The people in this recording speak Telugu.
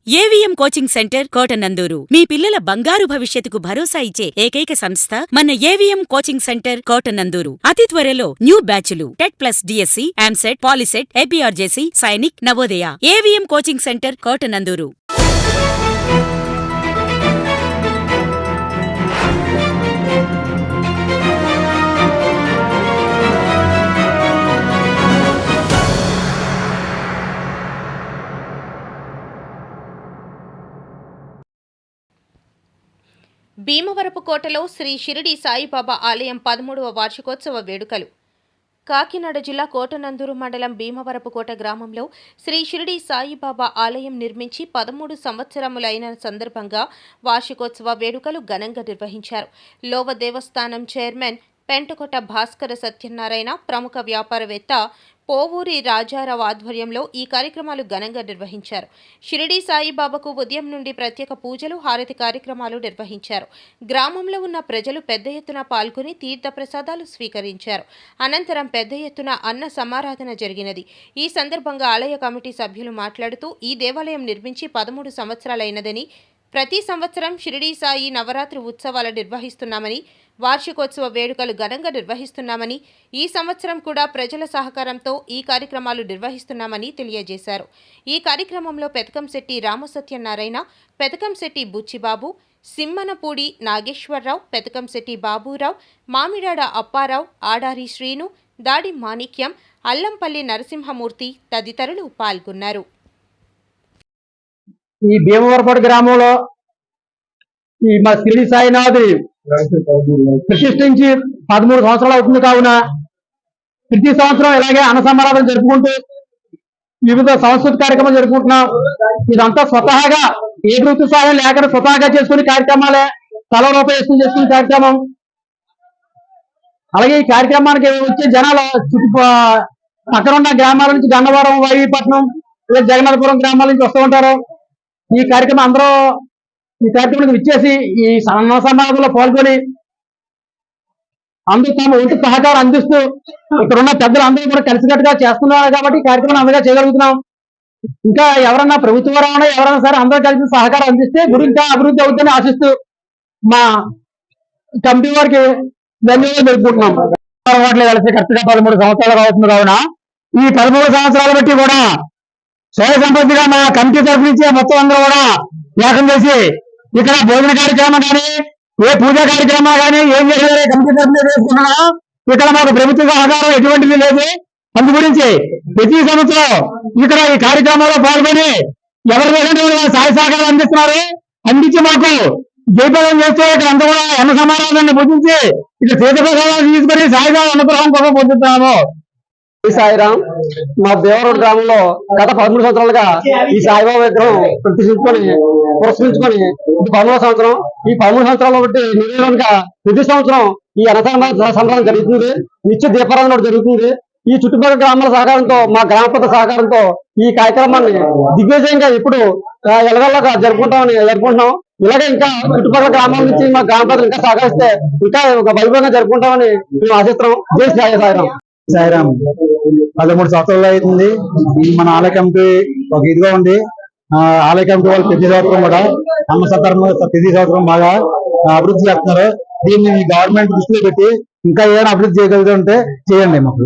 ఏవిఎం కోచింగ్ సెంటర్ కోటనందూరు మీ పిల్లల బంగారు భవిష్యత్తుకు భరోసా ఇచ్చే ఏకైక సంస్థ మన ఏవిఎం కోచింగ్ సెంటర్ కోటనందూరు. అతి త్వరలో న్యూ బ్యాచ్లు TET plus DSC, EAMCET, POLYCET, APRJC, Sainik, Navodaya. AVM coaching centre Kotananduru. Bhimavarapu కోటలో శ్రీ షిరిడి సాయిబాబా ఆలయం 13వ వార్షికోత్సవ వేడుకలు. కాకినాడ జిల్లా కోటనందూరు మండలం భీమవరపు కోట గ్రామంలో శ్రీ షిరిడి సాయిబాబా ఆలయం నిర్మించి 13 సంవత్సరములైన సందర్భంగా వార్షికోత్సవ వేడుకలు ఘనంగా నిర్వహించారు. లోవ దేవస్థానం చైర్మన్ పెంటకొట భాస్కర సత్యనారాయణ, ప్రముఖ వ్యాపారవేత్త పోవూరి రాజారావు ఆధ్వర్యంలో ఈ కార్యక్రమాలు ఘనంగా నిర్వహించారు. షిరిడి సాయిబాబాకు ఉదయం నుండి ప్రత్యేక పూజలు, హారతి కార్యక్రమాలు నిర్వహించారు. గ్రామంలో ఉన్న ప్రజలు పెద్ద ఎత్తున పాల్గొని తీర్థ ప్రసాదాలు స్వీకరించారు. అనంతరం పెద్ద ఎత్తున అన్న సమారాధన జరిగినది. ఈ సందర్భంగా ఆలయ కమిటీ సభ్యులు మాట్లాడుతూ ఈ దేవాలయం నిర్మించి 13 సంవత్సరాలైనదని, ప్రతి సంవత్సరం షిరిడి సాయి నవరాత్రి ఉత్సవాలు నిర్వహిస్తున్నామని, వార్షికోత్సవ వేడుకలు ఘనంగా నిర్వహిస్తున్నామని, ఈ సంవత్సరం కూడా ప్రజల సహకారంతో ఈ కార్యక్రమాలు నిర్వహిస్తున్నామని తెలియజేశారు. ఈ కార్యక్రమంలో పెతకంశెట్టి రామసత్యనారాయణ, పెతకంశెట్టి బుచ్చిబాబు, సిమ్మనపూడి నాగేశ్వరరావు, పెతకంశెట్టి బాబురావు, మామిడాడ అప్పారావు, ఆడారి శ్రీను, దాడి మాణిక్యం, అల్లంపల్లి నరసింహమూర్తి తదితరులు పాల్గొన్నారు. ఈ భీమవరపాడు గ్రామంలో ఈ మా షిరిడి సాయినాథుని ప్రతిష్ఠించి 13 సంవత్సరాలు అవుతుంది. కావున ప్రతి సంవత్సరం ఇలాగే అన్న సమారాధన జరుపుకుంటూ వివిధ సాంస్కృతిక కార్యక్రమాలు జరుపుకుంటున్నాం. ఇదంతా స్వతహాగా ఏ ప్రభుత్వ సహాయం లేకుండా స్వతహాగా చేసుకునే కార్యక్రమాలే, తల రూపాయలు చేసుకునే కార్యక్రమం. అలాగే ఈ కార్యక్రమానికి వచ్చే జనాలు పక్కన ఉన్న గ్రామాల నుంచి గన్నవరం, వైవిపట్నం, లేదా జగన్నాథపురం గ్రామాల నుంచి వస్తూ ఉంటారు. ఈ కార్యక్రమం అందరూ ఈ కార్యక్రమానికి విచ్చేసి ఈ అన్న సమారాధనలో పాల్గొని అందరూ తమ వంతు సహకారం అందిస్తూ ఇక్కడ ఉన్న పెద్దలు అందరూ కూడా కలిసికట్టుగా చేస్తున్నారు కాబట్టి ఈ కార్యక్రమం అందరిగా చేయగలుగుతున్నాం. ఇంకా ఎవరన్నా ప్రభుత్వ పరంగా ఎవరైనా సరే అందరూ కలిసి సహకారం అందిస్తే గురి ఇంకా అభివృద్ధి అవుతుందని ఆశిస్తూ మా కమిటీ వారికి ధన్యవాదాలు తెలుపుకుంటున్నాం. కలిసి కరెక్ట్గా 13 సంవత్సరాలు అవుతుంది. కావున ఈ 13 సంవత్సరాలు బట్టి కూడా స్వయ సంపత్తిగా మా కమిటీ తరఫు నుంచి మొత్తం అందరూ కూడా ఏకం చేసి ఇక్కడ భోజన కార్యక్రమం కానీ, ఏ పూజా కార్యక్రమాలు కానీ ఏం చేయాలి కమిటీ తరఫున చేసుకున్నా ఇక్కడ మాకు ప్రభుత్వ సహకారం ఎటువంటిది లేదు. అందు గురించి ప్రతి సంవత్సరం ఇక్కడ ఈ కార్యక్రమంలో పాల్గొని ఎవరి దగ్గర సాయ సహకారం అందిస్తున్నారు. అందించి మాకు జయప్రదం చేస్తే ఇక్కడ అంతా కూడా అన్న సమారాధనని పూజించి ఇక్కడ తీర్థ ప్రసాదాలు తీసుకొని సాయిబాబా అనుగ్రహం కోసం పొందుతున్నాము. సాయిరాం. మా దేవరోడ్ గ్రామంలో గత 13 సంవత్సరాలుగా ఈ సాయిబాబా విగ్రహం పురస్కరించుకొని 13వ సంవత్సరం. ఈ 13 సంవత్సరాల బట్టి నిర్ణయంగా ప్రతి సంవత్సరం ఈ అన్నదాన సంబరం జరుగుతుంది. నిత్య దీపారాధన జరుగుతుంది. ఈ చుట్టుపక్కల గ్రామాల సహకారంతో, మా గ్రామ పెద్ద సహకారంతో ఈ కార్యక్రమాన్ని దిగ్విజయంగా ఇప్పుడు ఎలగల్లాగా జరుపుకుంటున్నాం. ఇలాగే ఇంకా చుట్టుపక్కల గ్రామాల నుంచి మా గ్రామ పెద్దలు ఇంకా సహకరిస్తే ఇంకా ఒక వైభవంగా జరుపుకుంటామని మేము ఆశిస్తున్నాం. జై సాయిరాం. సాయిరాం. 13 సంవత్సరాలు అవుతుంది. మన ఆలయ కమిటీ ఒక ఇదిగా ఉంది. ఆలయ కమిటీ వాళ్ళు ప్రతి సంవత్సరం కూడా అన్న సత్రం ప్రతి సంవత్సరం బాగా అభివృద్ధి చేస్తున్నారు. దీన్ని గవర్నమెంట్ దృష్టిలో పెట్టి ఇంకా ఏమైనా అభివృద్ధి చేయగలుగుతుంటే చేయండి మాకు.